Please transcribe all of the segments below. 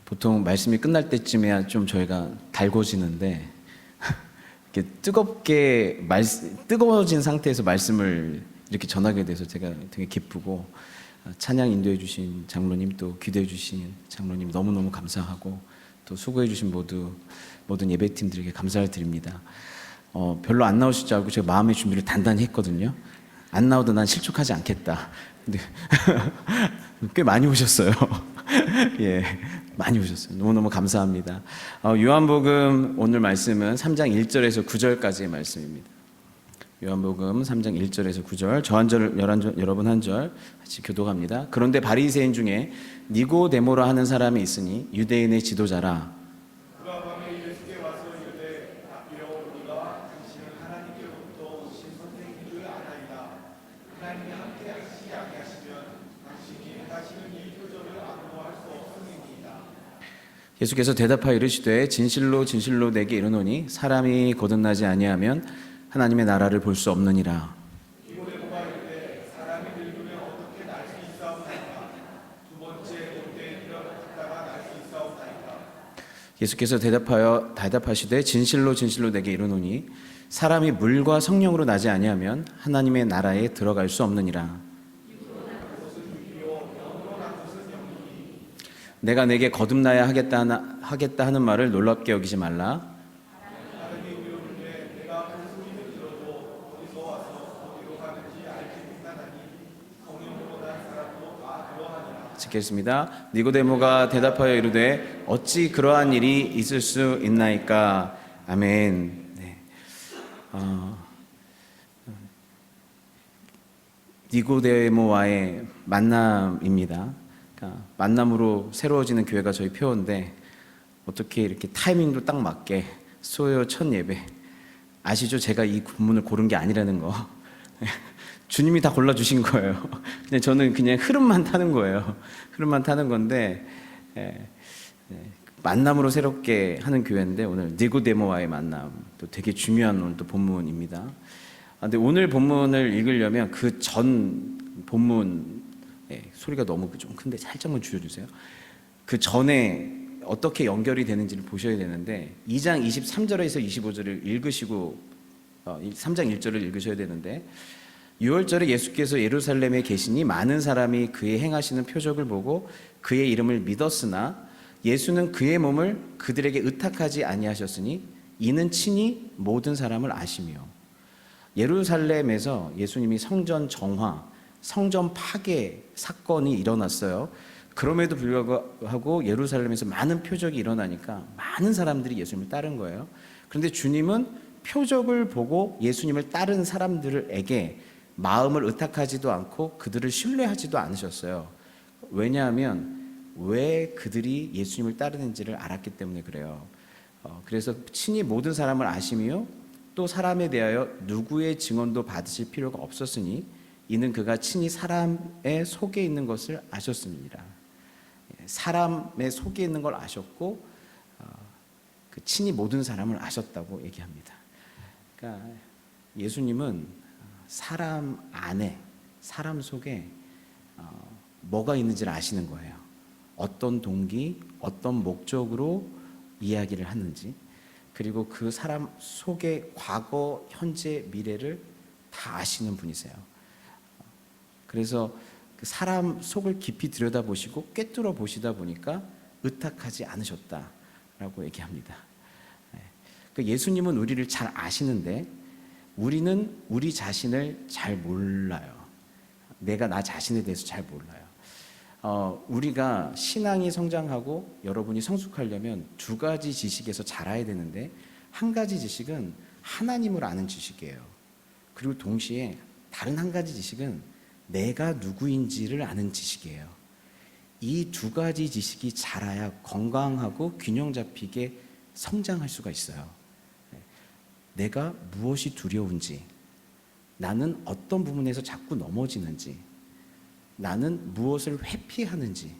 보통 말씀이 끝날 때쯤에야 좀 저희가 달궈지는데 이렇게 뜨거워진 상태에서 말씀을 이렇게 전하게 돼서 제가 되게 기쁘고, 찬양 인도해 주신 장로님, 또 기도해 주신 장로님 너무너무 감사하고, 또 수고해 주신 모든 예배팀들에게 감사를 드립니다. 별로 안 나오실 줄 알고 제가 마음의 준비를 단단히 했거든요. 안 나오도 난 실족하지 않겠다. 근데 꽤 많이 오셨어요. 예, 많이 오셨어요. 너무너무 감사합니다. 요한복음 오늘 말씀은 3장 1절에서 9절까지의 말씀입니다. 요한복음 3장 1절에서 9절, 저 한 절, 여러분 한 절 같이 교독합니다. 그런데 바리새인 중에 니고데모라 하는 사람이 있으니 유대인의 지도자라. 그가 밤에 예수께 와서 이르되 rabbi여, 당신은 하나님께로부터 오신 선생인 줄 아나이다. 하나님이 함께 하시지 아니하시면 당신이 행하시는 이 표적을 아무도 할 수 없음이니이다. 예수께서 대답하여 이르시되 진실로 진실로 내게 이르노니 사람이 거듭나지 아니하면 하나님의 나라를 볼 수 없느니라. 니고데모가 이르되 사람이 늙으면 어떻게 날 수 있사옵나이까? 두 번째 못된 이런 갔다가 날 수 있사옵나이까? 예수께서 대답하시되 진실로 진실로 내게 이르노니 사람이 물과 성령으로 나지 아니하면 하나님의 나라에 들어갈 수 없느니라. 내가 내게 거듭나야 하겠다 하는 말을 놀랍게 여기지 말라. 읽겠습니다. 니고데모가 대답하여 이르되 어찌 그러한 일이 있을 수 있나이까? 아멘. 네. 니고데모와의 만남입니다. 그러니까 만남으로 새로워지는 교회가 저희 표어인데, 어떻게 이렇게 타이밍도 딱 맞게 수요 첫 예배, 아시죠? 제가 이 본문을 고른 게 아니라는 거. 주님이 다 골라주신 거예요. 근데 저는 그냥 흐름만 타는 거예요. 흐름만 타는 건데, 만남으로 새롭게 하는 교회인데, 오늘 니고데모와의 만남, 또 되게 중요한 오늘 또 본문입니다. 근데 오늘 본문을 읽으려면 그 전 본문, 소리가 너무 좀 큰데 살짝만 줄여주세요. 그 전에 어떻게 연결이 되는지를 보셔야 되는데, 2장 23절에서 25절을 읽으시고 3장 1절을 읽으셔야 되는데, 6월절에 예수께서 예루살렘에 계시니 많은 사람이 그의 행하시는 표적을 보고 그의 이름을 믿었으나 예수는 그의 몸을 그들에게 의탁하지 아니하셨으니 이는 친히 모든 사람을 아시며. 예루살렘에서 예수님이 성전 정화, 성전 파괴 사건이 일어났어요. 그럼에도 불구하고 예루살렘에서 많은 표적이 일어나니까 많은 사람들이 예수님을 따른 거예요. 그런데 주님은 표적을 보고 예수님을 따른 사람들에게 마음을 의탁하지도 않고 그들을 신뢰하지도 않으셨어요. 왜냐하면 왜 그들이 예수님을 따르는지를 알았기 때문에 그래요. 그래서 친히 모든 사람을 아시며 또 사람에 대하여 누구의 증언도 받으실 필요가 없었으니 이는 그가 친히 사람의 속에 있는 것을 아셨습니다. 사람의 속에 있는 걸 아셨고 그 친히 모든 사람을 아셨다고 얘기합니다. 그러니까 예수님은 사람 안에, 사람 속에 뭐가 있는지를 아시는 거예요. 어떤 동기, 어떤 목적으로 이야기를 하는지, 그리고 그 사람 속의 과거, 현재, 미래를 다 아시는 분이세요. 그래서 그 사람 속을 깊이 들여다보시고 꿰뚫어 보시다 보니까 의탁하지 않으셨다라고 얘기합니다. 예수님은 우리를 잘 아시는데 우리는 우리 자신을 잘 몰라요. 내가 나 자신에 대해서 잘 몰라요. 우리가 신앙이 성장하고 여러분이 성숙하려면 두 가지 지식에서 자라야 되는데, 한 가지 지식은 하나님을 아는 지식이에요. 그리고 동시에 다른 한 가지 지식은 내가 누구인지를 아는 지식이에요. 이 두 가지 지식이 자라야 건강하고 균형 잡히게 성장할 수가 있어요. 내가 무엇이 두려운지, 나는 어떤 부분에서 자꾸 넘어지는지, 나는 무엇을 회피하는지,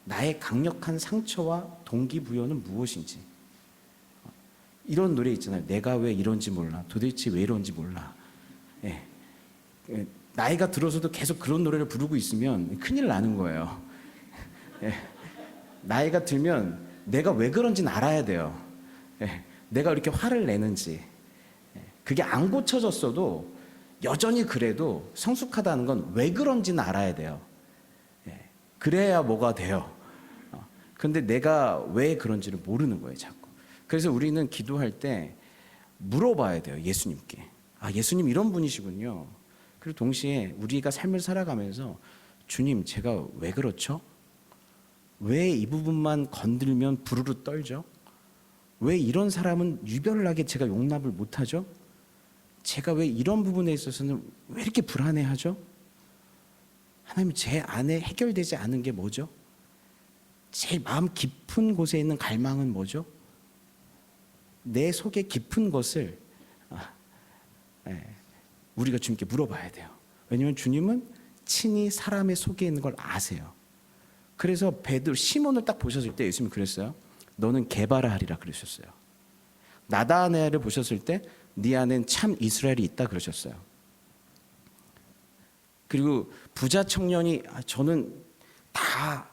나의 강력한 상처와 동기부여는 무엇인지. 이런 노래 있잖아요. 내가 왜 이런지 몰라. 도대체 왜 이런지 몰라. 나이가 들어서도 계속 그런 노래를 부르고 있으면 큰일 나는 거예요. 나이가 들면 내가 왜 그런지는 알아야 돼요. 예, 내가 이렇게 화를 내는지. 예, 그게 안 고쳐졌어도 여전히 그래도 성숙하다는 건 왜 그런지는 알아야 돼요. 예, 그래야 뭐가 돼요. 근데 내가 왜 그런지를 모르는 거예요, 자꾸. 그래서 우리는 기도할 때 물어봐야 돼요, 예수님께. 아, 예수님 이런 분이시군요. 그리고 동시에 우리가 삶을 살아가면서 주님, 제가 왜 그렇죠? 왜 이 부분만 건들면 부르르 떨죠? 왜 이런 사람은 유별나게 제가 용납을 못하죠? 제가 왜 이런 부분에 있어서는 왜 이렇게 불안해하죠? 하나님, 제 안에 해결되지 않은 게 뭐죠? 제일 마음 깊은 곳에 있는 갈망은 뭐죠? 내 속에 깊은 것을 우리가 주님께 물어봐야 돼요. 왜냐하면 주님은 친히 사람의 속에 있는 걸 아세요. 그래서 베드로, 시몬을 딱 보셨을 때 예수님이 그랬어요. 너는 게바라 하리라 그러셨어요. 나다나엘을 보셨을 때 네 안엔 참 이스라엘이 있다 그러셨어요. 그리고 부자 청년이 저는 다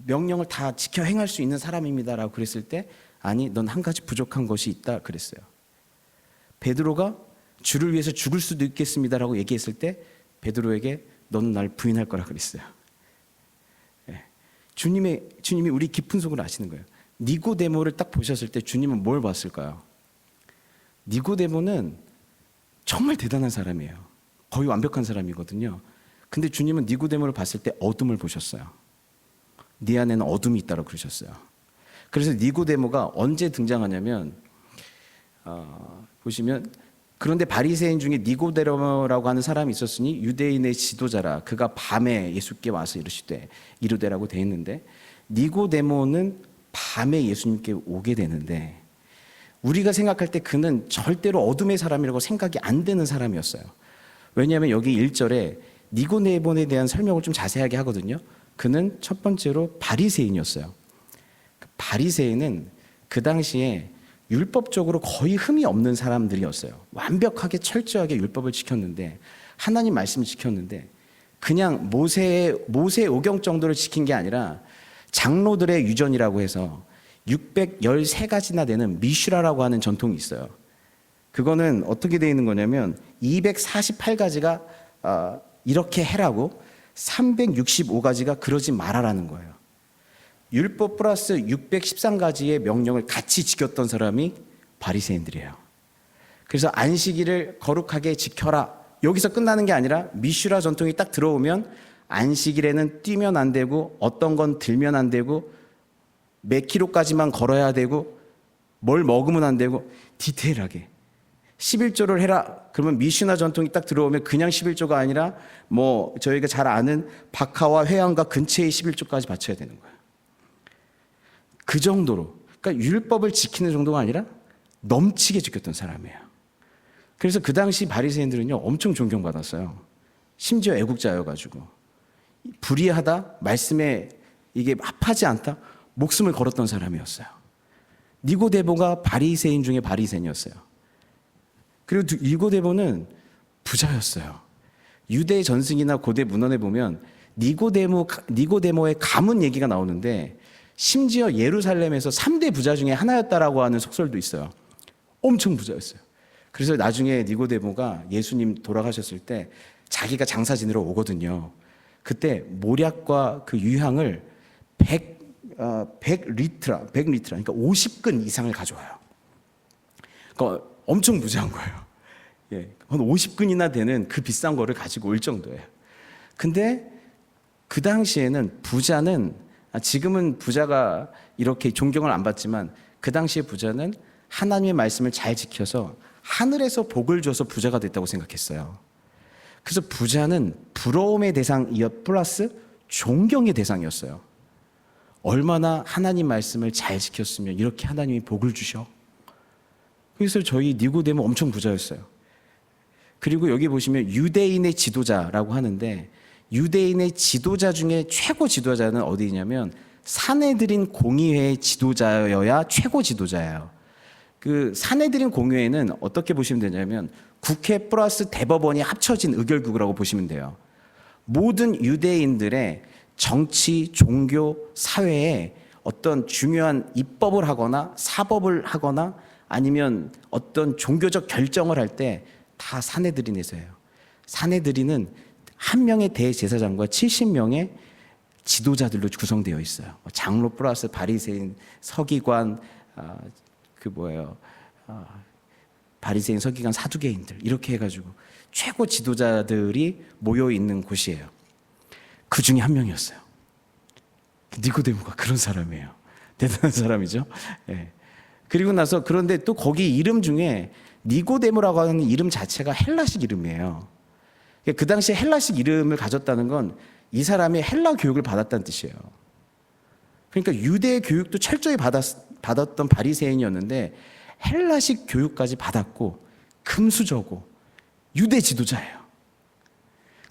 명령을 다 지켜 행할 수 있는 사람입니다라고 그랬을 때 아니, 넌 한 가지 부족한 것이 있다 그랬어요. 베드로가 주를 위해서 죽을 수도 있겠습니다라고 얘기했을 때 베드로에게 너는 날 부인할 거라 그랬어요. 예. 주님이 우리 깊은 속을 아시는 거예요. 니고데모를 딱 보셨을 때 주님은 뭘 봤을까요? 니고데모는 정말 대단한 사람이에요. 거의 완벽한 사람이거든요. 근데 주님은 니고데모를 봤을 때 어둠을 보셨어요. 네 안에는 어둠이 있다고 그러셨어요. 그래서 니고데모가 언제 등장하냐면 보시면 그런데 바리새인 중에 니고데모라고 하는 사람이 있었으니 유대인의 지도자라 그가 밤에 예수께 와서 이르되라고 돼 있는데 니고데모는 밤에 예수님께 오게 되는데 우리가 생각할 때 그는 절대로 어둠의 사람이라고 생각이 안 되는 사람이었어요. 왜냐하면 여기 1절에 니고데모에 대한 설명을 좀 자세하게 하거든요. 그는 첫 번째로 바리새인이었어요. 바리새인은 그 당시에 율법적으로 거의 흠이 없는 사람들이었어요. 완벽하게 철저하게 율법을 지켰는데 하나님 말씀을 지켰는데 그냥 모세의 오경 정도를 지킨 게 아니라 장로들의 유전이라고 해서 613가지나 되는 미슈라라고 하는 전통이 있어요. 그거는 어떻게 되어 있는 거냐면 248가지가 이렇게 해라고 365가지가 그러지 말아라는 거예요. 율법 플러스 613가지의 명령을 같이 지켰던 사람이 바리새인들이에요. 그래서 안식일을 거룩하게 지켜라. 여기서 끝나는 게 아니라 미슈라 전통이 딱 들어오면 안식일에는 뛰면 안 되고 어떤 건 들면 안 되고 몇 킬로까지만 걸어야 되고 뭘 먹으면 안 되고 디테일하게 11조를 해라. 그러면 미슈나 전통이 딱 들어오면 그냥 11조가 아니라 뭐 저희가 잘 아는 박하와 회양과 근처의 11조까지 바쳐야 되는 거예요. 그 정도로, 그러니까 율법을 지키는 정도가 아니라 넘치게 지켰던 사람이에요. 그래서 그 당시 바리새인들은요 엄청 존경받았어요. 심지어 애국자여가지고 불의하다, 말씀에 이게 합하지 않다, 목숨을 걸었던 사람이었어요. 니고데모가 바리새인 중에 바리새인이었어요. 그리고 니고데모는 부자였어요. 유대 전승이나 고대 문헌에 보면 니고데모의 가문 얘기가 나오는데 심지어 예루살렘에서 3대 부자 중에 하나였다라고 하는 속설도 있어요. 엄청 부자였어요. 그래서 나중에 니고데모가 예수님 돌아가셨을 때 자기가 장사 지내러 오거든요. 그때 모략과 그 유향을 100리트라, 그러니까 50근 이상을 가져와요. 그러니까 엄청 부자한 거예요. 예, 한 50근이나 되는 그 비싼 거를 가지고 올 정도예요. 근데 그 당시에는 부자는, 지금은 부자가 이렇게 존경을 안 받지만 그 당시에 부자는 하나님의 말씀을 잘 지켜서 하늘에서 복을 줘서 부자가 됐다고 생각했어요. 그래서 부자는 부러움의 대상이었 플러스 존경의 대상이었어요. 얼마나 하나님 말씀을 잘 지켰으면 이렇게 하나님이 복을 주셔. 그래서 저희 니고데모 엄청 부자였어요. 그리고 여기 보시면 유대인의 지도자라고 하는데 유대인의 지도자 중에 최고 지도자는 어디냐면 사내들인 공의회의 지도자여야 최고 지도자예요. 그 사내들인 공의회는 어떻게 보시면 되냐면 국회 플러스 대법원이 합쳐진 의결국이라고 보시면 돼요. 모든 유대인들의 정치, 종교, 사회에 어떤 중요한 입법을 하거나 사법을 하거나 아니면 어떤 종교적 결정을 할 때 다 사내들인에서 해요. 사내들인은 한 명의 대제사장과 70명의 지도자들로 구성되어 있어요. 장로 플러스 바리새인, 서기관, 바리새인, 서기관, 사두개인들 이렇게 해가지고 최고 지도자들이 모여 있는 곳이에요. 그 중에 한 명이었어요. 니고데모가 그런 사람이에요. 대단한 사람이죠. 예. 그리고 나서 그런데 또 거기 이름 중에 니고데모라고 하는 이름 자체가 헬라식 이름이에요. 그 당시에 헬라식 이름을 가졌다는 건 이 사람이 헬라 교육을 받았다는 뜻이에요. 그러니까 유대 교육도 철저히 받았던 바리새인이었는데 헬라식 교육까지 받았고 금수저고 유대 지도자예요.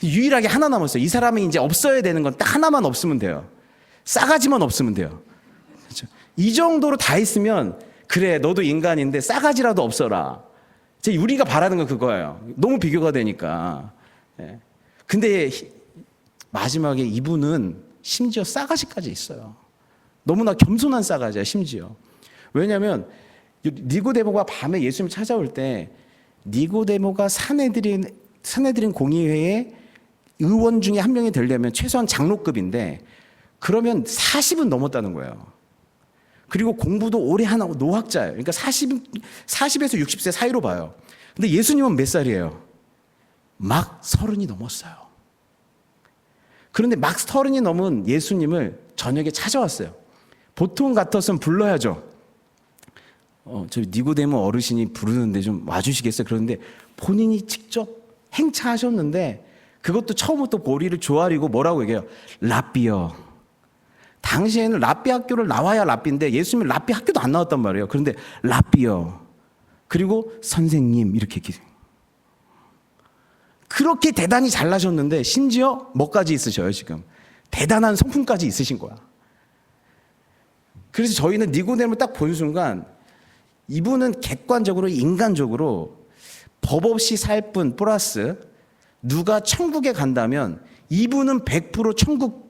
유일하게 하나 남았어요. 이 사람이 이제 없어야 되는 건 딱 하나만 없으면 돼요. 싸가지만 없으면 돼요. 그렇죠? 이 정도로 다 있으면 그래 너도 인간인데 싸가지라도 없어라. 우리가 바라는 건 그거예요. 너무 비교가 되니까. 예. 근데 마지막에 이분은 심지어 싸가지까지 있어요. 너무나 겸손한 싸가지야 심지어. 왜냐하면 니고데모가 밤에 예수님 찾아올 때 니고데모가 사내들인 공의회의 의원 중에 한 명이 되려면 최소한 장로급인데 그러면 40은 넘었다는 거예요. 그리고 공부도 오래 하고 노학자예요. 그러니까 40에서 60세 사이로 봐요. 근데 예수님은 몇 살이에요? 막 30이 넘었어요. 그런데 막 30이 넘은 예수님을 저녁에 찾아왔어요. 보통 같았으면 불러야죠. 저 니고데모 어르신이 부르는데 좀 와주시겠어요? 그런데 본인이 직접 행차하셨는데 그것도 처음부터 머리를 조아리고 뭐라고 얘기해요? 랍비요. 당시에는 랍비 학교를 나와야 랍비인데 예수님은 랍비 학교도 안 나왔단 말이에요. 그런데 랍비요. 그리고 선생님 이렇게 얘기해요. 그렇게 대단히 잘나셨는데 심지어 뭐까지 있으셔요 지금. 대단한 성품까지 있으신 거야. 그래서 저희는 니고데모를 딱 본 순간 이분은 객관적으로 인간적으로 법 없이 살 뿐 플러스 누가 천국에 간다면 이분은 100% 천국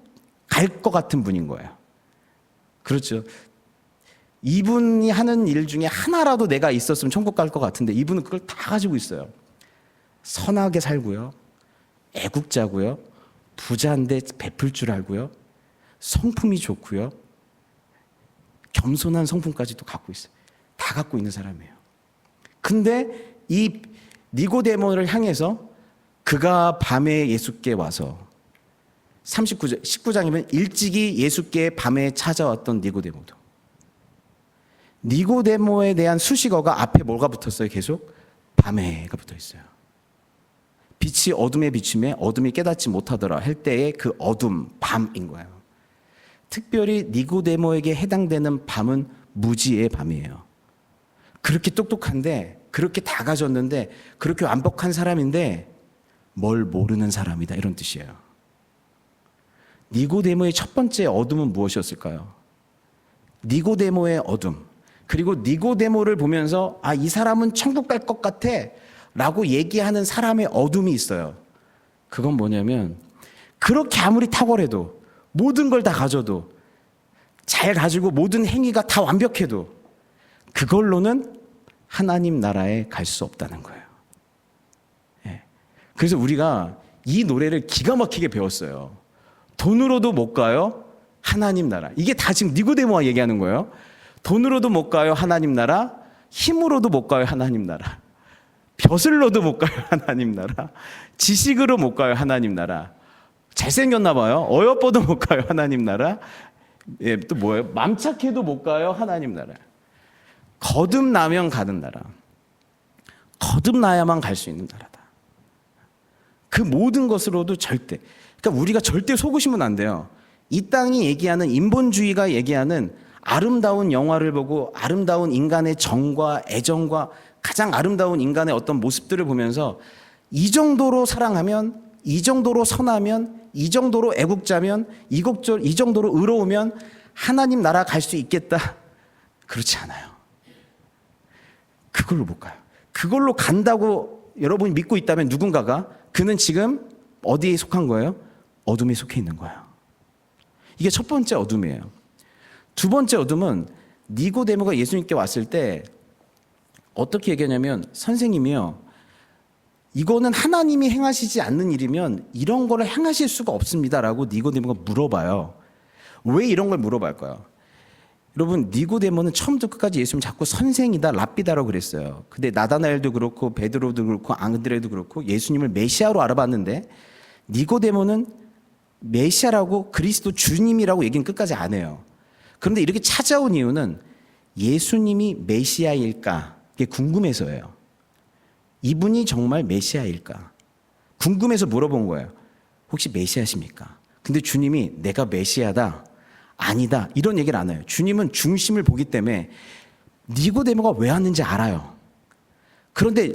갈 것 같은 분인 거예요. 그렇죠. 이분이 하는 일 중에 하나라도 내가 있었으면 천국 갈 것 같은데 이분은 그걸 다 가지고 있어요. 선하게 살고요. 애국자고요. 부자인데 베풀 줄 알고요. 성품이 좋고요. 겸손한 성품까지도 갖고 있어요. 다 갖고 있는 사람이에요. 근데 이 니고데모를 향해서 그가 밤에 예수께 와서 19장이면 일찍이 예수께 밤에 찾아왔던 니고데모도. 니고데모에 대한 수식어가 앞에 뭐가 붙었어요? 계속 밤에가 붙어 있어요. 빛이 어둠에 비추매 어둠이 깨닫지 못하더라 할 때의 그 어둠, 밤인 거예요. 특별히 니고데모에게 해당되는 밤은 무지의 밤이에요. 그렇게 똑똑한데 그렇게 다 가졌는데 그렇게 완벽한 사람인데 뭘 모르는 사람이다 이런 뜻이에요. 니고데모의 첫 번째 어둠은 무엇이었을까요? 니고데모의 어둠. 그리고 니고데모를 보면서 이 사람은 천국 갈 것 같아 라고 얘기하는 사람의 어둠이 있어요. 그건 뭐냐면 그렇게 아무리 탁월해도 모든 걸 다 가져도 잘 가지고 모든 행위가 다 완벽해도 그걸로는 하나님 나라에 갈 수 없다는 거예요. 예. 그래서 우리가 이 노래를 기가 막히게 배웠어요. 돈으로도 못 가요. 하나님 나라. 이게 다 지금 니고데모와 얘기하는 거예요. 돈으로도 못 가요. 하나님 나라. 힘으로도 못 가요. 하나님 나라. 벼슬로도 못 가요. 하나님 나라. 지식으로 못 가요. 하나님 나라. 잘생겼나 봐요. 어여뻐도 못 가요. 하나님 나라. 예, 또 뭐예요? 맘착해도 못 가요. 하나님 나라. 거듭나면 가는 나라. 거듭나야만 갈 수 있는 나라다. 그 모든 것으로도 절대. 그러니까 우리가 절대 속으시면 안 돼요. 이 땅이 얘기하는 인본주의가 얘기하는 아름다운 영화를 보고 아름다운 인간의 정과 애정과 가장 아름다운 인간의 어떤 모습들을 보면서 이 정도로 사랑하면, 이 정도로 선하면, 이 정도로 애국자면, 이 정도로 의로우면 하나님 나라 갈 수 있겠다. 그렇지 않아요. 그걸로 못 가요. 그걸로 간다고 여러분이 믿고 있다면 누군가가 그는 지금 어디에 속한 거예요? 어둠에 속해 있는 거예요. 이게 첫 번째 어둠이에요. 두 번째 어둠은 니고데모가 예수님께 왔을 때 어떻게 얘기하냐면, 선생님이요, 이거는 하나님이 행하시지 않는 일이면 이런 거를 행하실 수가 없습니다라고 니고데모가 물어봐요. 왜 이런 걸 물어볼까요? 여러분, 니고데모는 처음부터 끝까지 예수님 자꾸 선생이다, 랍비다라고 그랬어요. 근데 나다나엘도 그렇고 베드로도 그렇고 안드레도 그렇고 예수님을 메시아로 알아봤는데, 니고데모는 메시아라고 그리스도 주님이라고 얘기는 끝까지 안 해요. 그런데 이렇게 찾아온 이유는 예수님이 메시아일까? 이게 궁금해서예요. 이분이 정말 메시아일까? 궁금해서 물어본 거예요. 혹시 메시아십니까? 근데 주님이 내가 메시아다, 아니다, 이런 얘기를 안 해요. 주님은 중심을 보기 때문에 니고데모가 왜 왔는지 알아요. 그런데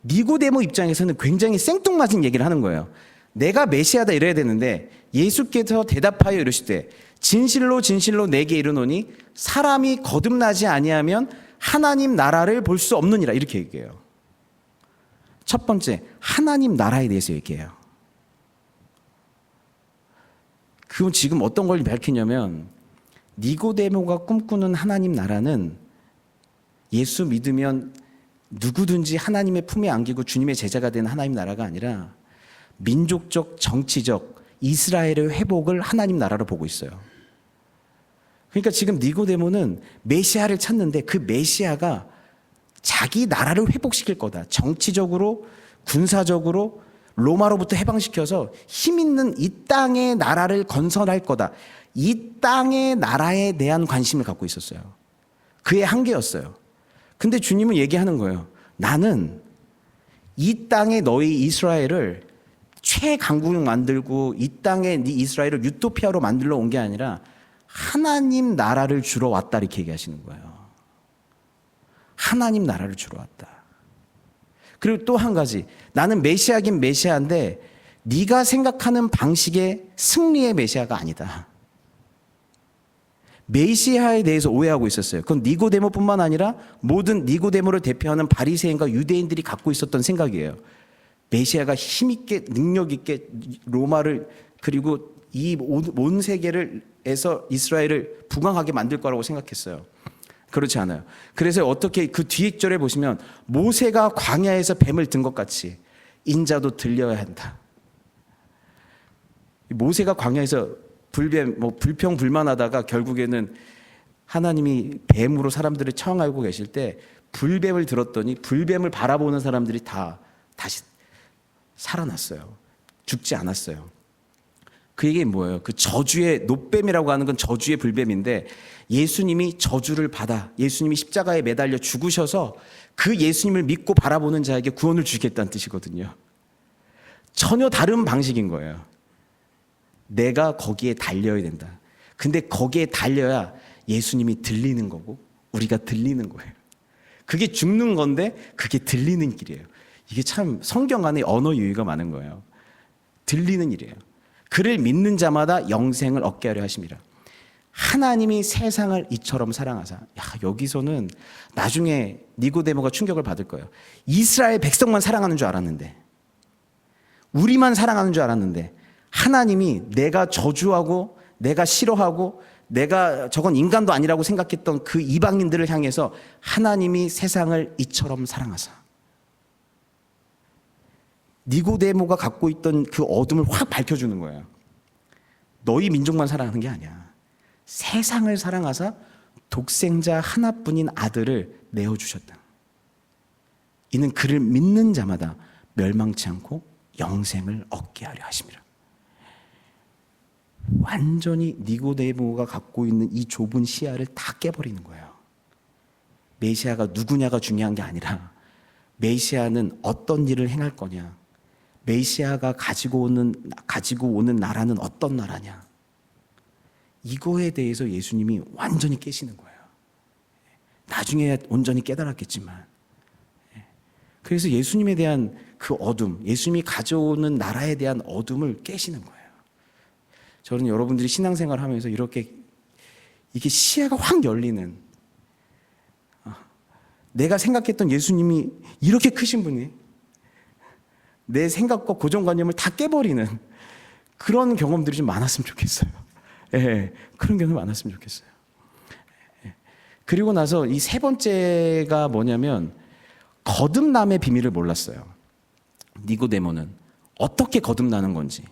니고데모 입장에서는 굉장히 생뚱맞은 얘기를 하는 거예요. 내가 메시아다 이래야 되는데 예수께서 대답하여 이르시되 진실로 진실로 내게 이르노니 사람이 거듭나지 아니하면 하나님 나라를 볼 수 없느니라, 이렇게 얘기해요. 첫 번째, 하나님 나라에 대해서 얘기해요. 그럼 지금 어떤 걸 밝히냐면, 니고데모가 꿈꾸는 하나님 나라는 예수 믿으면 누구든지 하나님의 품에 안기고 주님의 제자가 되는 하나님 나라가 아니라 민족적, 정치적 이스라엘의 회복을 하나님 나라로 보고 있어요. 그러니까 지금 니고데모는 메시아를 찾는데 그 메시아가 자기 나라를 회복시킬 거다. 정치적으로, 군사적으로 로마로부터 해방시켜서 힘 있는 이 땅의 나라를 건설할 거다. 이 땅의 나라에 대한 관심을 갖고 있었어요. 그의 한계였어요. 근데 주님은 얘기하는 거예요. 나는 이 땅에 너희 이스라엘을 최강국을 만들고 이 땅에 네 이스라엘을 유토피아로 만들러 온 게 아니라 하나님 나라를 주러 왔다, 이렇게 얘기하시는 거예요. 하나님 나라를 주러 왔다. 그리고 또 한 가지, 나는 메시아긴 메시아인데 네가 생각하는 방식의 승리의 메시아가 아니다. 메시아에 대해서 오해하고 있었어요. 그건 니고데모뿐만 아니라 모든 니고데모를 대표하는 바리새인과 유대인들이 갖고 있었던 생각이에요. 메시아가 힘있게 능력있게 로마를, 그리고 이 온 세계에서 이스라엘을 부강하게 만들 거라고 생각했어요. 그렇지 않아요. 그래서 어떻게 그 뒤에 절에 보시면 모세가 광야에서 뱀을 든 것 같이 인자도 들려야 한다. 모세가 광야에서 불평불만하다가 결국에는 하나님이 뱀으로 사람들을 처형하고 계실 때 불뱀을 들었더니 불뱀을 바라보는 사람들이 다 다시 살아났어요. 죽지 않았어요. 그 얘기 뭐예요? 그 저주의 노뱀이라고 하는 건 저주의 불뱀인데, 예수님이 저주를 받아 예수님이 십자가에 매달려 죽으셔서 그 예수님을 믿고 바라보는 자에게 구원을 주겠다는 뜻이거든요. 전혀 다른 방식인 거예요. 내가 거기에 달려야 된다. 근데 거기에 달려야 예수님이 들리는 거고 우리가 들리는 거예요. 그게 죽는 건데 그게 들리는 길이에요. 이게 참 성경 안에 언어 유희가 많은 거예요. 들리는 일이에요. 그를 믿는 자마다 영생을 얻게 하려 하심이라. 하나님이 세상을 이처럼 사랑하사. 여기서는 나중에 니고데모가 충격을 받을 거예요. 이스라엘 백성만 사랑하는 줄 알았는데, 우리만 사랑하는 줄 알았는데, 하나님이 내가 저주하고 내가 싫어하고 내가 저건 인간도 아니라고 생각했던 그 이방인들을 향해서 하나님이 세상을 이처럼 사랑하사. 니고데모가 갖고 있던 그 어둠을 확 밝혀주는 거예요. 너희 민족만 사랑하는 게 아니야. 세상을 사랑하사 독생자 하나뿐인 아들을 내어주셨다. 이는 그를 믿는 자마다 멸망치 않고 영생을 얻게 하려 하심이라. 완전히 니고데모가 갖고 있는 이 좁은 시야를 다 깨버리는 거예요. 메시아가 누구냐가 중요한 게 아니라 메시아는 어떤 일을 행할 거냐, 메시아가 가지고 오는 나라는 어떤 나라냐, 이거에 대해서 예수님이 완전히 깨시는 거예요. 나중에 온전히 깨달았겠지만. 그래서 예수님에 대한 그 어둠, 예수님이 가져오는 나라에 대한 어둠을 깨시는 거예요. 저는 여러분들이 신앙생활 하면서 이렇게 시야가 확 열리는, 내가 생각했던 예수님이 이렇게 크신 분이 내 생각과 고정관념을 다 깨버리는 그런 경험들이 좀 많았으면 좋겠어요. 예, 그런 경우 많았으면 좋겠어요. 예. 그리고 나서 이 세 번째가 뭐냐면 거듭남의 비밀을 몰랐어요. 니고데모는 어떻게 거듭나는 건지,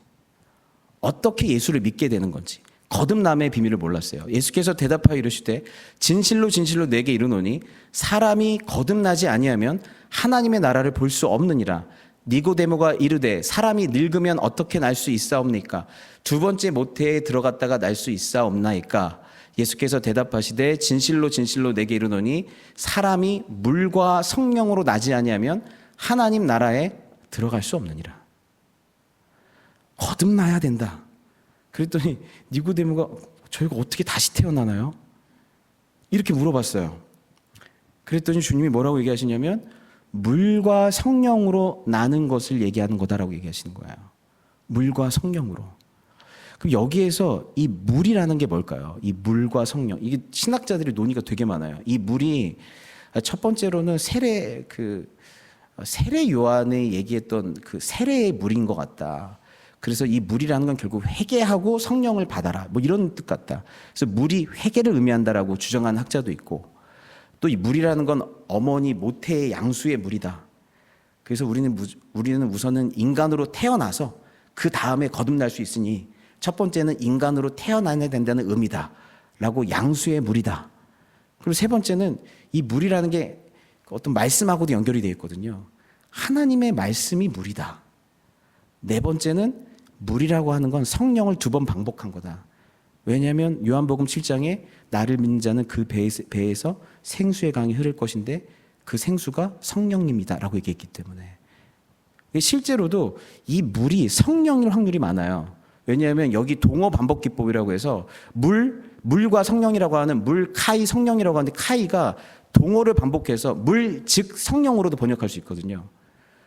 어떻게 예수를 믿게 되는 건지 거듭남의 비밀을 몰랐어요. 예수께서 대답하여 이르시되 진실로 진실로 내게 이르노니 사람이 거듭나지 아니하면 하나님의 나라를 볼 수 없느니라. 니고데모가 이르되 사람이 늙으면 어떻게 날 수 있사옵니까? 두 번째 모태에 들어갔다가 날 수 있사옵나이까? 예수께서 대답하시되 진실로 진실로 내게 이르노니 사람이 물과 성령으로 나지 아니하면 하나님 나라에 들어갈 수 없느니라. 거듭나야 된다. 그랬더니 니고데모가 저희가 어떻게 다시 태어나나요? 이렇게 물어봤어요. 그랬더니 주님이 뭐라고 얘기하시냐면 물과 성령으로 나는 것을 얘기하는 거다라고 얘기하시는 거예요. 물과 성령으로. 그럼 여기에서 이 물이라는 게 뭘까요? 이 물과 성령. 이게 신학자들이 논의가 되게 많아요. 이 물이 첫 번째로는 세례 요한이 얘기했던 그 세례의 물인 것 같다. 그래서 이 물이라는 건 결국 회개하고 성령을 받아라. 뭐 이런 뜻 같다. 그래서 물이 회개를 의미한다라고 주장하는 학자도 있고 또 이 물이라는 건 어머니 모태의 양수의 물이다. 그래서 우리는 우선은 인간으로 태어나서 그 다음에 거듭날 수 있으니 첫 번째는 인간으로 태어나야 된다는 의미다라고 양수의 물이다. 그리고 세 번째는 이 물이라는 게 어떤 말씀하고도 연결이 되어 있거든요. 하나님의 말씀이 물이다. 네 번째는 물이라고 하는 건 성령을 2번 반복한 거다. 왜냐하면 요한복음 7장에 나를 믿는 자는 그 배에서 생수의 강이 흐를 것인데 그 생수가 성령님이다라고 얘기했기 때문에 실제로도 이 물이 성령일 확률이 많아요. 왜냐하면 여기 동어 반복 기법이라고 해서 물과 성령이라고 하는 물 카이 성령이라고 하는데 카이가 동어를 반복해서 물 즉 성령으로도 번역할 수 있거든요.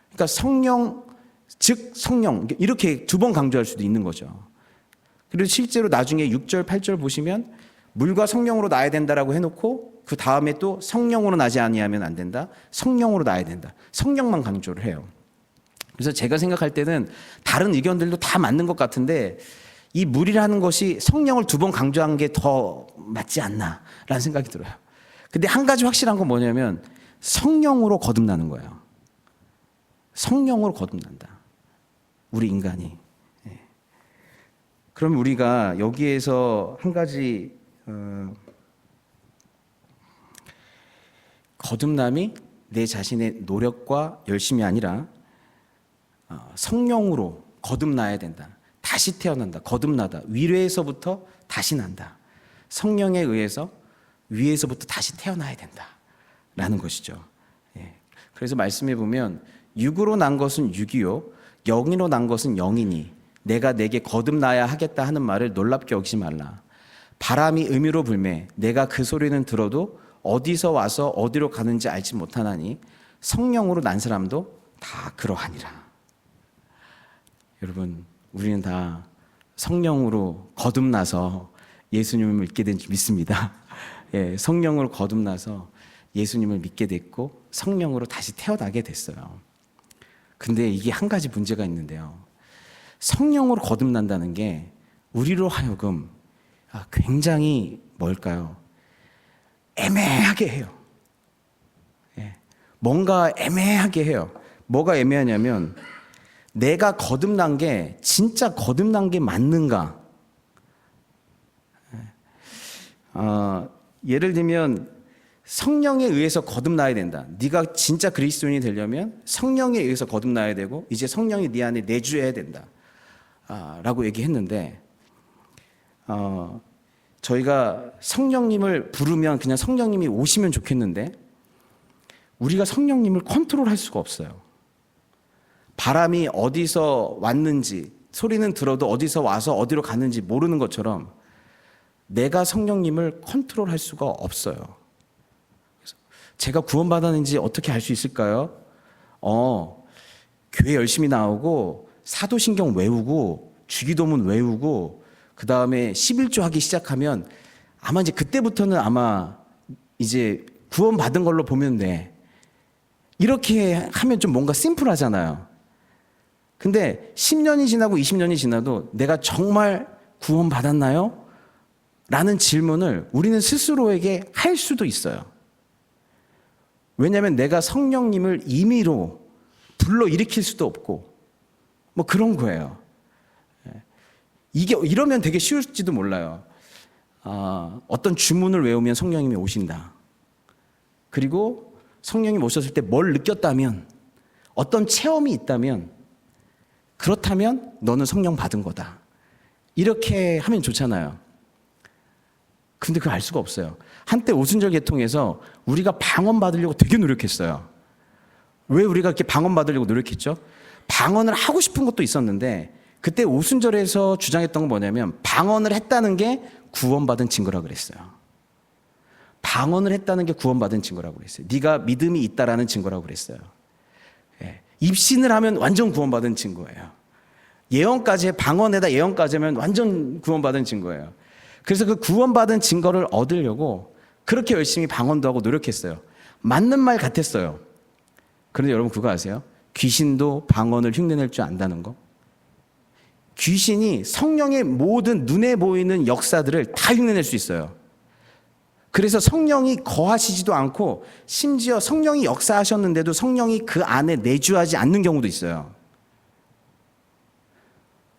그러니까 성령 즉 성령 이렇게 2번 강조할 수도 있는 거죠. 그리고 실제로 나중에 6절 8절 보시면 물과 성령으로 나야 된다라고 해놓고 그 다음에 또 성령으로 나지 아니하면 안 된다. 성령으로 나야 된다. 성령만 강조를 해요. 그래서 제가 생각할 때는 다른 의견들도 다 맞는 것 같은데 이 물이라는 것이 성령을 2번 강조한 게 더 맞지 않나라는 생각이 들어요. 근데 한 가지 확실한 건 뭐냐면 성령으로 거듭나는 거예요. 성령으로 거듭난다. 우리 인간이. 그럼 우리가 여기에서 한 가지 거듭남이 내 자신의 노력과 열심이 아니라 성령으로 거듭나야 된다. 다시 태어난다. 거듭나다. 위에서부터 다시 난다. 성령에 의해서 위에서부터 다시 태어나야 된다라는 것이죠. 그래서 말씀해 보면 육으로 난 것은 육이요 영이로 난 것은 영이니 내가 내게 거듭나야 하겠다 하는 말을 놀랍게 여기지 말라. 바람이 의미로 불매 내가 그 소리는 들어도 어디서 와서 어디로 가는지 알지 못하나니 성령으로 난 사람도 다 그러하니라. 여러분 우리는 다 성령으로 거듭나서 예수님을 믿게 된 줄 믿습니다. 성령으로 거듭나서 예수님을 믿게 됐고 성령으로 다시 태어나게 됐어요. 근데 이게 한 가지 문제가 있는데요. 성령으로 거듭난다는 게 우리로 하여금 굉장히 뭘까요? 애매하게 해요. 뭔가 애매하게 해요. 뭐가 애매하냐면 내가 거듭난 게 진짜 거듭난 게 맞는가? 예를 들면 성령에 의해서 거듭나야 된다. 네가 진짜 그리스도인이 되려면 성령에 의해서 거듭나야 되고 이제 성령이 네 안에 내주해야 된다. 라고 얘기했는데 저희가 성령님을 부르면 그냥 성령님이 오시면 좋겠는데 우리가 성령님을 컨트롤할 수가 없어요. 바람이 어디서 왔는지 소리는 들어도 어디서 와서 어디로 가는지 모르는 것처럼 내가 성령님을 컨트롤할 수가 없어요. 그래서 제가 구원받았는지 어떻게 알 수 있을까요? 교회 열심히 나오고 사도신경 외우고 주기도문 외우고 그 다음에 11조 하기 시작하면 아마 이제 그때부터는 아마 이제 구원받은 걸로 보면 돼. 이렇게 하면 좀 뭔가 심플하잖아요. 근데 10년이 지나고 20년이 지나도 내가 정말 구원받았나요? 라는 질문을 우리는 스스로에게 할 수도 있어요. 왜냐하면 내가 성령님을 임의로 불러일으킬 수도 없고 뭐 그런 거예요. 이게 이러면 되게 쉬울지도 몰라요. 어떤 주문을 외우면 성령님이 오신다. 그리고 성령님 오셨을 때 뭘 느꼈다면, 어떤 체험이 있다면, 그렇다면 너는 성령 받은 거다. 이렇게 하면 좋잖아요. 근데 그걸 알 수가 없어요. 한때 오순절 계통에서 우리가 방언 받으려고 되게 노력했어요. 왜 우리가 이렇게 방언 받으려고 노력했죠? 방언을 하고 싶은 것도 있었는데 그때 오순절에서 주장했던 건 뭐냐면 방언을 했다는 게 구원받은 증거라고 그랬어요. 방언을 했다는 게 구원받은 증거라고 그랬어요. 네가 믿음이 있다라는 증거라고 그랬어요. 예. 입신을 하면 완전 구원받은 증거예요. 예언까지 방언에다 예언까지 하면 완전 구원받은 증거예요. 그래서 그 구원받은 증거를 얻으려고 그렇게 열심히 방언도 하고 노력했어요. 맞는 말 같았어요. 그런데 여러분 그거 아세요? 귀신도 방언을 흉내낼 줄 안다는 거? 귀신이 성령의 모든 눈에 보이는 역사들을 다 흉내낼 수 있어요. 그래서 성령이 거하시지도 않고 심지어 성령이 역사하셨는데도 성령이 그 안에 내주하지 않는 경우도 있어요.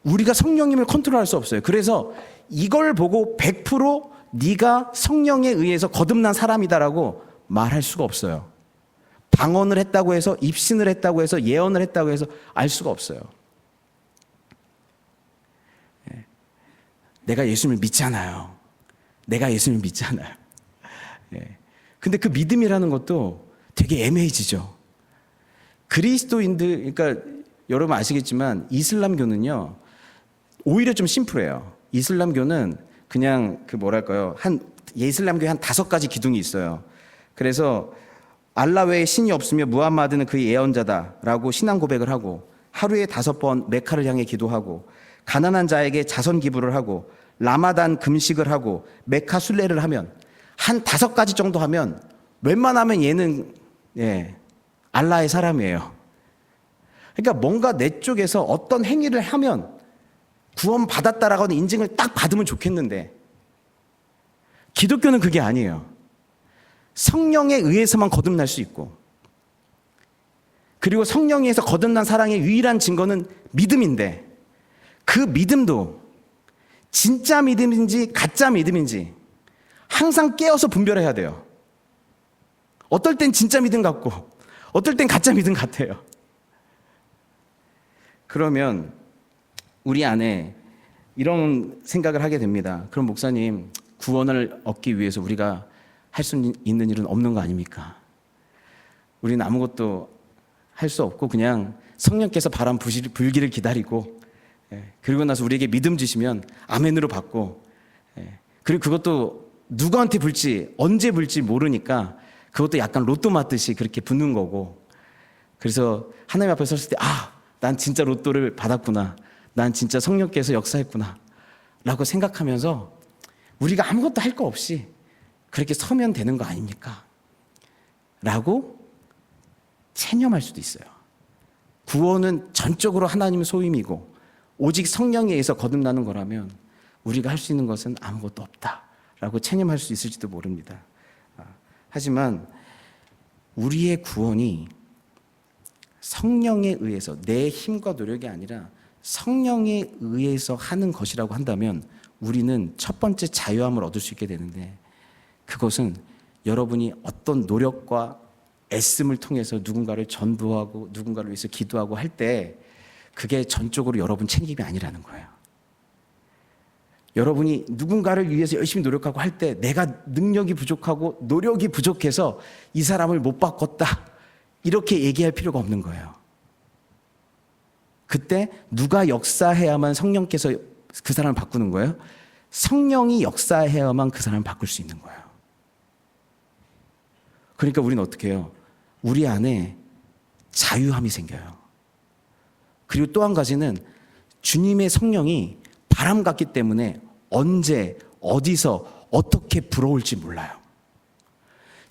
우리가 성령님을 컨트롤할 수 없어요. 그래서 이걸 보고 100% 네가 성령에 의해서 거듭난 사람이다라고 말할 수가 없어요. 방언을 했다고 해서, 입신을 했다고 해서, 예언을 했다고 해서 알 수가 없어요. 내가 예수님을 믿잖아요. 내가 예수님을 믿잖아요. 근데 그 믿음이라는 것도 되게 애매해지죠. 그리스도인들, 그러니까 여러분 아시겠지만 이슬람교는요, 오히려 좀 심플해요. 이슬람교는 그냥 그 뭐랄까요, 이슬람교에 한 5가지 기둥이 있어요. 그래서 알라 외에 신이 없으며 무함마드는 그의 예언자다라고 신앙 고백을 하고 하루에 5번 메카를 향해 기도하고 가난한 자에게 자선 기부를 하고 라마단 금식을 하고 메카 순례를 하면 한 5가지 정도 하면 웬만하면 얘는 알라의 사람이에요. 그러니까 뭔가 내 쪽에서 어떤 행위를 하면 구원 받았다라고 하는 인증을 딱 받으면 좋겠는데 기독교는 그게 아니에요. 성령에 의해서만 거듭날 수 있고 그리고 성령에 의해서 거듭난 사랑의 유일한 증거는 믿음인데 그 믿음도 진짜 믿음인지 가짜 믿음인지 항상 깨어서 분별해야 돼요. 어떨 땐 진짜 믿음 같고 어떨 땐 가짜 믿음 같아요. 그러면 우리 안에 이런 생각을 하게 됩니다. 그럼 목사님, 구원을 얻기 위해서 우리가 할 수 있는 일은 없는 거 아닙니까? 우리는 아무것도 할 수 없고 그냥 성령께서 바람 불기를 기다리고 그리고 나서 우리에게 믿음 주시면 아멘으로 받고 그리고 그것도 누구한테 불지 언제 불지 모르니까 그것도 약간 로또 맞듯이 그렇게 붙는 거고 그래서 하나님 앞에 섰을 때 난 진짜 로또를 받았구나. 난 진짜 성령께서 역사했구나 라고 생각하면서 우리가 아무것도 할 거 없이 그렇게 서면 되는 거 아닙니까? 라고 체념할 수도 있어요. 구원은 전적으로 하나님의 소임이고 오직 성령에 의해서 거듭나는 거라면 우리가 할 수 있는 것은 아무것도 없다라고 체념할 수 있을지도 모릅니다. 하지만 우리의 구원이 성령에 의해서 내 힘과 노력이 아니라 성령에 의해서 하는 것이라고 한다면 우리는 첫 번째 자유함을 얻을 수 있게 되는데 그것은 여러분이 어떤 노력과 애씀을 통해서 누군가를 전도하고 누군가를 위해서 기도하고 할 때 그게 전적으로 여러분 책임이 아니라는 거예요. 여러분이 누군가를 위해서 열심히 노력하고 할 때 내가 능력이 부족하고 노력이 부족해서 이 사람을 못 바꿨다 이렇게 얘기할 필요가 없는 거예요. 그때 누가 역사해야만 성령께서 그 사람을 바꾸는 거예요? 성령이 역사해야만 그 사람을 바꿀 수 있는 거예요. 그러니까 우리는 어떻게 해요? 우리 안에 자유함이 생겨요. 그리고 또 한 가지는 주님의 성령이 바람 같기 때문에 언제 어디서 어떻게 불어올지 몰라요.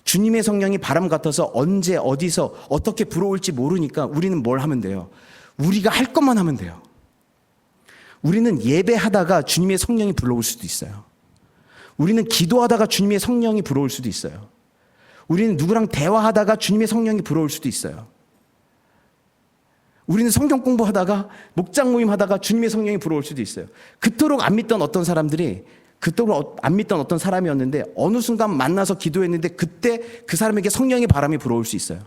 주님의 성령이 바람 같아서 언제 어디서 어떻게 불어올지 모르니까 우리는 뭘 하면 돼요? 우리가 할 것만 하면 돼요. 우리는 예배하다가 주님의 성령이 불러올 수도 있어요. 우리는 기도하다가 주님의 성령이 불어올 수도 있어요. 우리는 누구랑 대화하다가 주님의 성령이 불어올 수도 있어요. 우리는 성경 공부하다가 목장 모임 하다가 주님의 성령이 불어올 수도 있어요. 그토록 안 믿던 어떤 사람들이 그토록 안 믿던 어떤 사람이었는데 어느 순간 만나서 기도했는데 그때 그 사람에게 성령의 바람이 불어올 수 있어요.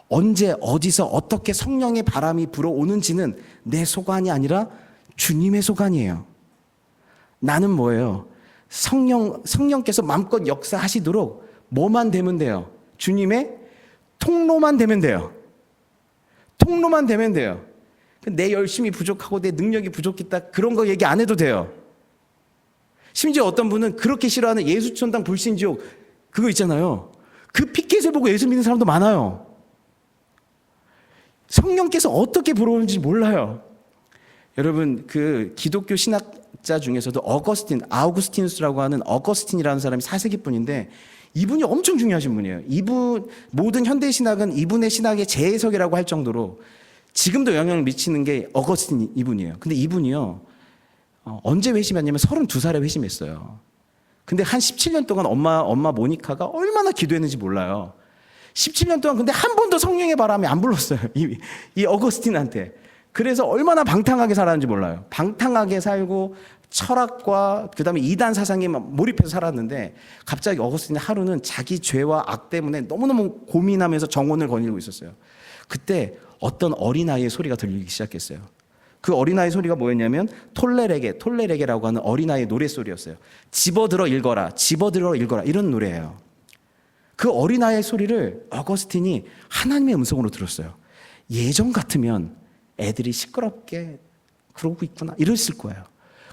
언제 어디서 어떻게 성령의 바람이 불어오는지는 내 소관이 아니라 주님의 소관이에요. 나는 뭐예요? 성령께서 마음껏 역사하시도록 뭐만 되면 돼요? 주님의 통로만 되면 돼요. 통로만 되면 돼요. 내 열심이 부족하고 내 능력이 부족했다 그런 거 얘기 안 해도 돼요. 심지어 어떤 분은 그렇게 싫어하는 예수천당 불신지옥 그거 있잖아요. 그 피켓을 보고 예수 믿는 사람도 많아요. 성령께서 어떻게 불어오는지 몰라요. 여러분 그 기독교 신학자 중에서도 아우구스티누스라고 하는 어거스틴이라는 사람이 4세기 분인데 이분이 엄청 중요하신 분이에요. 이분 모든 현대 신학은 이분의 신학의 재해석이라고 할 정도로 지금도 영향을 미치는 게 어거스틴 이분이에요. 근데 이분이요 언제 회심했냐면 32살에 회심했어요. 근데 한 17년 동안 엄마 모니카가 얼마나 기도했는지 몰라요. 17년 동안 근데 한 번도 성령의 바람이 안 불렀어요. 이 어거스틴한테. 그래서 얼마나 방탕하게 살았는지 몰라요. 방탕하게 살고 철학과 그다음에 이단 사상에 몰입해서 살았는데 갑자기 어거스틴의 하루는 자기 죄와 악 때문에 너무너무 고민하면서 정원을 거닐고 있었어요. 그때 어떤 어린아이의 소리가 들리기 시작했어요. 그 어린아이 소리가 뭐였냐면 톨레레게라고 하는 어린아이의 노랫소리였어요. 집어들어 읽어라 이런 노래예요. 그 어린아이의 소리를 어거스틴이 하나님의 음성으로 들었어요. 예전 같으면 애들이 시끄럽게 그러고 있구나 이랬을 거예요.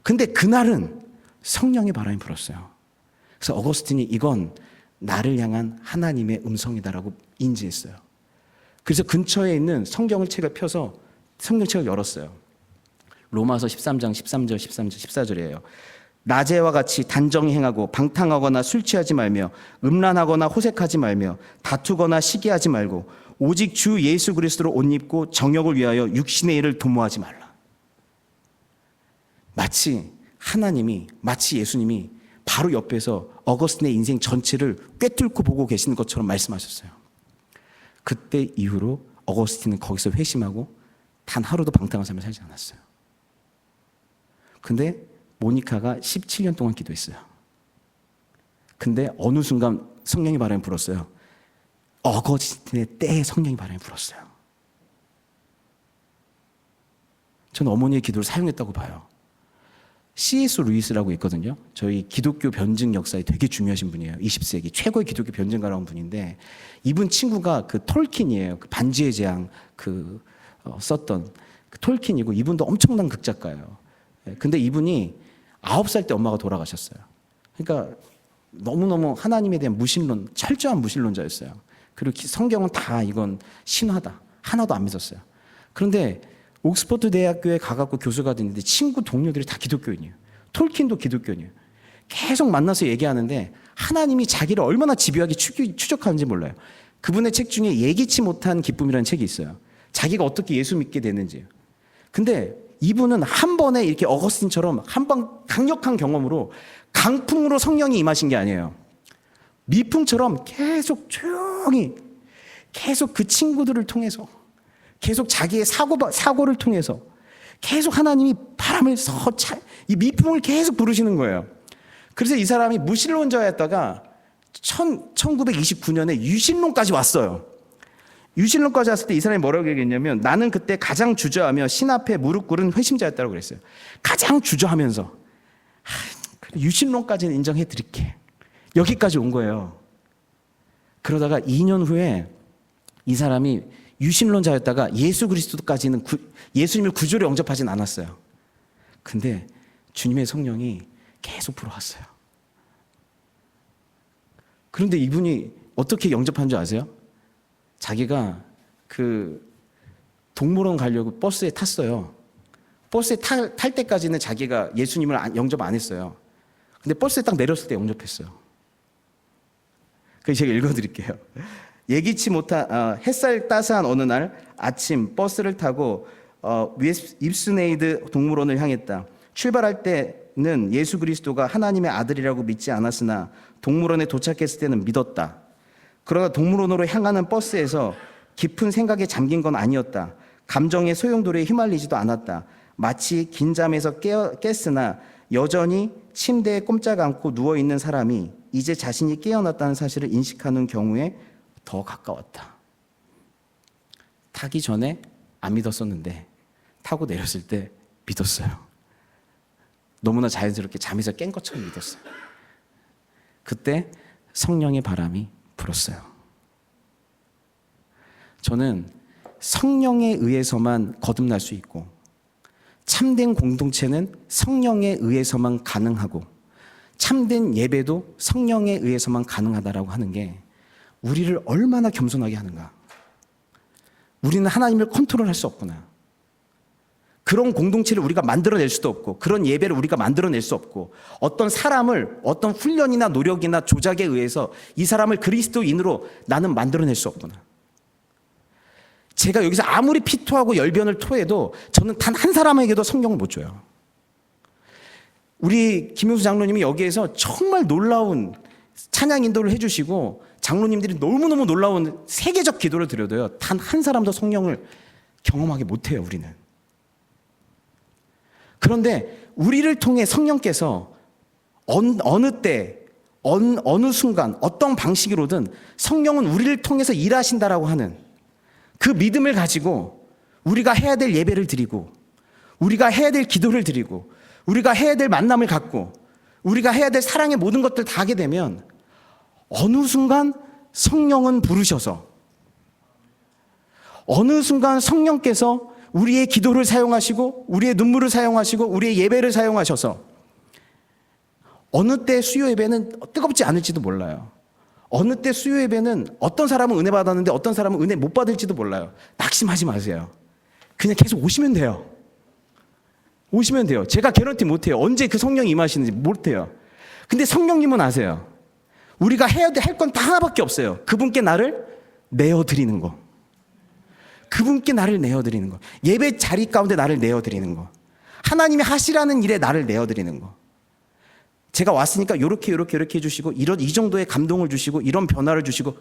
근데 그날은 성령의 바람이 불었어요. 그래서 어거스틴이 이건 나를 향한 하나님의 음성이다라고 인지했어요. 그래서 근처에 있는 성경책을 펴서 성경책을 열었어요. 로마서 13장 13절 14절이에요. 낮에와 같이 단정히 행하고 방탕하거나 술 취하지 말며 음란하거나 호색하지 말며 다투거나 시기하지 말고 오직 주 예수 그리스도로 옷 입고 정욕을 위하여 육신의 일을 도모하지 말라. 마치 예수님이 바로 옆에서 어거스틴의 인생 전체를 꿰뚫고 보고 계시는 것처럼 말씀하셨어요. 그때 이후로 어거스틴은 거기서 회심하고 단 하루도 방탕한 삶을 살지 않았어요. 근데 모니카가 17년 동안 기도했어요. 근데 어느 순간 성령의 바람이 불었어요. 어거스틴의 때에 성령의 바람이 불었어요. 저는 어머니의 기도를 사용했다고 봐요. C.S. 루이스라고 있거든요. 저희 기독교 변증 역사에 되게 중요하신 분이에요. 20세기 최고의 기독교 변증가라는 분인데 이분 친구가 그 톨킨이에요. 그 반지의 제왕 썼던 그 톨킨이고 이분도 엄청난 극작가예요. 근데 이분이 9살 때 엄마가 돌아가셨어요. 그러니까 너무너무 하나님에 대한 철저한 무신론자였어요. 그리고 성경은 다 이건 신화다. 하나도 안 믿었어요. 그런데 옥스퍼드 대학교에 가갖고 교수가 됐는데 친구 동료들이 다 기독교인이에요. 톨킨도 기독교인이에요. 계속 만나서 얘기하는데 하나님이 자기를 얼마나 집요하게 추적하는지 몰라요. 그분의 책 중에 예기치 못한 기쁨이라는 책이 있어요. 자기가 어떻게 예수 믿게 됐는지. 근데 이분은 한 번에 이렇게 어거스틴처럼 한 번 강력한 경험으로 강풍으로 성령이 임하신 게 아니에요. 미풍처럼 계속 조용히 계속 그 친구들을 통해서 계속 자기의 사고를 통해서 계속 하나님이 바람을 이 미풍을 계속 부르시는 거예요. 그래서 이 사람이 무신론자였다가 1929년에 유신론까지 왔어요. 유신론까지 왔을 때 이 사람이 뭐라고 얘기했냐면 나는 그때 가장 주저하며 신 앞에 무릎 꿇은 회심자였다고 그랬어요. 가장 주저하면서 유신론까지는 인정해 드릴게. 여기까지 온 거예요. 그러다가 2년 후에 이 사람이 유신론자였다가 예수 그리스도까지는 예수님을 구주로 영접하진 않았어요. 근데 주님의 성령이 계속 불어왔어요. 그런데 이분이 어떻게 영접한 줄 아세요? 자기가 그 동물원 가려고 버스에 탔어요. 버스에 탈 때까지는 자기가 예수님을 영접 안 했어요. 근데 버스에 딱 내렸을 때 영접했어요. 그래서 제가 읽어드릴게요. 예기치 못한 햇살 따스한 어느 날 아침 버스를 타고 윕스네이드 동물원을 향했다. 출발할 때 때는 예수 그리스도가 하나님의 아들이라고 믿지 않았으나 동물원에 도착했을 때는 믿었다. 그러나 동물원으로 향하는 버스에서 깊은 생각에 잠긴 건 아니었다. 감정의 소용돌이에 휘말리지도 않았다. 마치 긴 잠에서 깼으나 여전히 침대에 꼼짝 않고 누워있는 사람이 이제 자신이 깨어났다는 사실을 인식하는 경우에 더 가까웠다. 타기 전에 안 믿었었는데 타고 내렸을 때 믿었어요. 너무나 자연스럽게 잠에서 깬 것처럼 믿었어요. 그때 성령의 바람이 불었어요. 저는 성령에 의해서만 거듭날 수 있고 참된 공동체는 성령에 의해서만 가능하고 참된 예배도 성령에 의해서만 가능하다라고 하는 게 우리를 얼마나 겸손하게 하는가. 우리는 하나님을 컨트롤할 수 없구나. 그런 공동체를 우리가 만들어낼 수도 없고 그런 예배를 우리가 만들어낼 수 없고 어떤 사람을 어떤 훈련이나 노력이나 조작에 의해서 이 사람을 그리스도인으로 나는 만들어낼 수 없구나. 제가 여기서 아무리 피토하고 열변을 토해도 저는 단 한 사람에게도 성령을 못 줘요. 우리 김효수 장로님이 여기에서 정말 놀라운 찬양 인도를 해주시고 장로님들이 너무너무 놀라운 세계적 기도를 드려도요 단 한 사람도 성령을 경험하게 못해요. 우리는. 그런데 우리를 통해 성령께서 어느 때 어느 순간 어떤 방식으로든 성령은 우리를 통해서 일하신다라고 하는 그 믿음을 가지고 우리가 해야 될 예배를 드리고 우리가 해야 될 기도를 드리고 우리가 해야 될 만남을 갖고 우리가 해야 될 사랑의 모든 것들 다 하게 되면 어느 순간 성령은 부르셔서 어느 순간 성령께서 우리의 기도를 사용하시고 우리의 눈물을 사용하시고 우리의 예배를 사용하셔서 어느 때 수요 예배는 뜨겁지 않을지도 몰라요. 어느 때 수요 예배는 어떤 사람은 은혜 받았는데 어떤 사람은 은혜 못 받을지도 몰라요. 낙심하지 마세요. 그냥 계속 오시면 돼요. 오시면 돼요. 제가 개런티 못해요. 언제 그 성령이 임하시는지 못해요. 근데 성령님은 아세요. 우리가 해야 할 건 다 하나밖에 없어요. 그분께 나를 내어드리는 거. 그분께 나를 내어드리는 거. 예배 자리 가운데 나를 내어드리는 거. 하나님이 하시라는 일에 나를 내어드리는 거. 제가 왔으니까 요렇게 해주시고 이 정도의 감동을 주시고 이런 변화를 주시고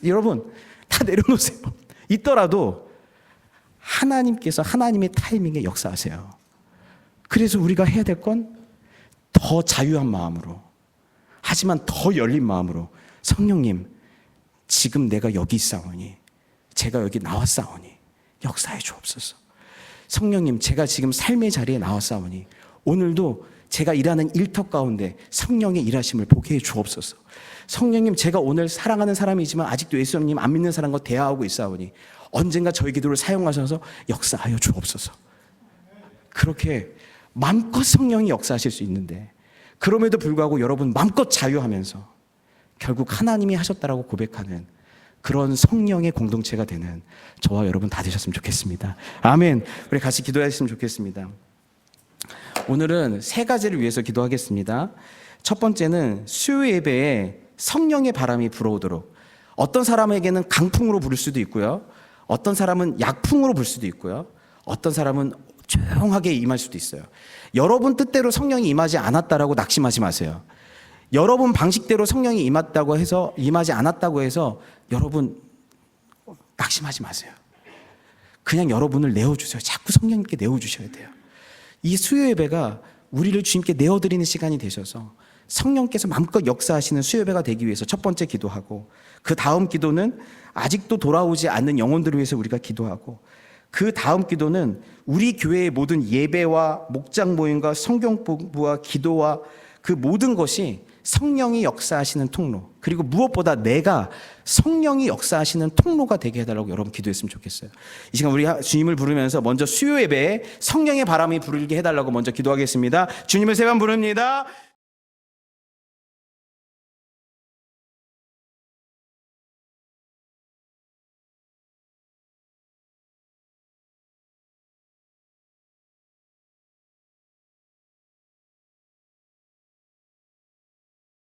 여러분 다 내려놓으세요. 있더라도 하나님께서 하나님의 타이밍에 역사하세요. 그래서 우리가 해야 될 건 더 자유한 마음으로 하지만 더 열린 마음으로 성령님 지금 내가 여기 있사오니 제가 여기 나왔사오니 역사해 주옵소서. 성령님 제가 지금 삶의 자리에 나왔사오니 오늘도 제가 일하는 일터 가운데 성령의 일하심을 보게 해 주옵소서. 성령님 제가 오늘 사랑하는 사람이지만 아직도 예수님 안 믿는 사람과 대화하고 있사오니 언젠가 저희 기도를 사용하셔서 역사하여 주옵소서. 그렇게 마음껏 성령이 역사하실 수 있는데 그럼에도 불구하고 여러분 마음껏 자유하면서 결국 하나님이 하셨다라고 고백하는 그런 성령의 공동체가 되는 저와 여러분 다 되셨으면 좋겠습니다. 아멘. 우리 같이 기도했으면 좋겠습니다. 오늘은 세 가지를 위해서 기도하겠습니다. 첫 번째는 수요 예배에 성령의 바람이 불어오도록 어떤 사람에게는 강풍으로 부를 수도 있고요. 어떤 사람은 약풍으로 불 수도 있고요. 어떤 사람은 조용하게 임할 수도 있어요. 여러분 뜻대로 성령이 임하지 않았다라고 낙심하지 마세요. 여러분 방식대로 성령이 임하지 않았다고 해서 여러분 낙심하지 마세요. 그냥 여러분을 내어주세요. 자꾸 성령님께 내어주셔야 돼요. 이 수요 예배가 우리를 주님께 내어드리는 시간이 되셔서 성령께서 마음껏 역사하시는 수요 예배가 되기 위해서 첫 번째 기도하고 그 다음 기도는 아직도 돌아오지 않는 영혼들을 위해서 우리가 기도하고 그 다음 기도는 우리 교회의 모든 예배와 목장 모임과 성경 공부와 기도와 그 모든 것이 성령이 역사하시는 통로 그리고 무엇보다 내가 성령이 역사하시는 통로가 되게 해달라고 여러분 기도했으면 좋겠어요. 이 시간 우리 주님을 부르면서 먼저 수요 예배에 성령의 바람이 불게 해달라고 먼저 기도하겠습니다. 주님을 세 번 부릅니다.